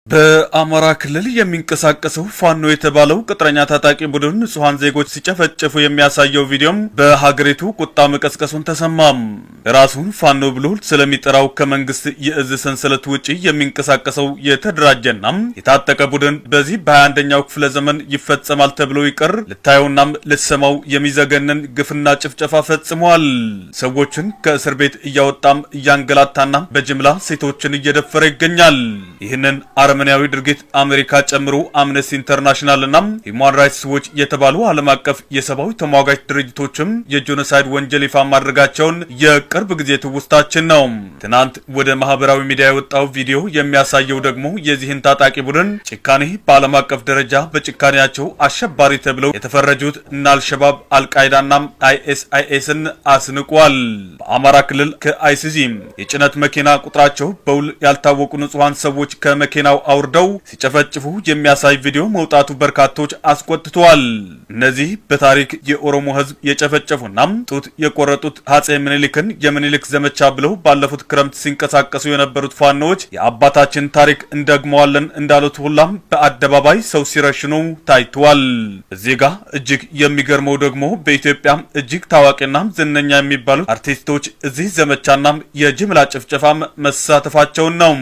በአማራ ክልል የሚንቀሳቀሰው ፋኖ የተባለው ቅጥረኛ ታጣቂ ቡድን ንጹሃን ዜጎች ሲጨፈጨፉ የሚያሳየው ቪዲዮም በሀገሪቱ ቁጣ መቀስቀሱን ተሰማም። ራሱን ፋኖ ብሎ ስለሚጠራው ከመንግስት የእዝ ሰንሰለት ውጪ የሚንቀሳቀሰው የተደራጀና የታጠቀ ቡድን በዚህ በ21ኛው ክፍለ ዘመን ይፈጸማል ተብሎ ይቀር ልታየውናም ልትሰማው የሚዘገንን ግፍና ጭፍጨፋ ፈጽሟል። ሰዎችን ከእስር ቤት እያወጣም እያንገላታና በጅምላ ሴቶችን እየደፈረ ይገኛል። ይህንን አረመኔያዊ ድርጊት አሜሪካ ጨምሮ አምነስቲ ኢንተርናሽናል እና ሂውማን ራይትስ ዎች የተባሉ ዓለም አቀፍ የሰብአዊ ተሟጋች ድርጅቶችም የጄኖሳይድ ወንጀል ይፋ ማድረጋቸውን የቅርብ ጊዜ ትውስታችን ነው። ትናንት ወደ ማህበራዊ ሚዲያ የወጣው ቪዲዮ የሚያሳየው ደግሞ የዚህን ታጣቂ ቡድን ጭካኔ በዓለም አቀፍ ደረጃ በጭካኔያቸው አሸባሪ ተብለው የተፈረጁት እና አልሸባብ፣ አልቃይዳና አይኤስአይኤስን አስንቋል። በአማራ ክልል ከአይሲዚ የጭነት መኪና ቁጥራቸው በውል ያልታወቁ ንጹሃን ሰዎች ከመኪናው አውርደው ሲጨፈጭፉ የሚያሳይ ቪዲዮ መውጣቱ በርካቶች አስቆጥቷል። እነዚህ በታሪክ የኦሮሞ ህዝብ የጨፈጨፉና ጡት የቆረጡት አጼ ምኒልክን የምኒልክ ዘመቻ ብለው ባለፉት ክረምት ሲንቀሳቀሱ የነበሩት ፋኖች የአባታችን ታሪክ እንደግመዋለን እንዳሉት ሁላም በአደባባይ ሰው ሲረሽኑ ታይቷል። እዚህ ጋር እጅግ የሚገርመው ደግሞ በኢትዮጵያ እጅግ ታዋቂና ዝነኛ የሚባሉት አርቲስቶች እዚህ ዘመቻና የጅምላ ጭፍጨፋ መሳተፋቸውን ነው።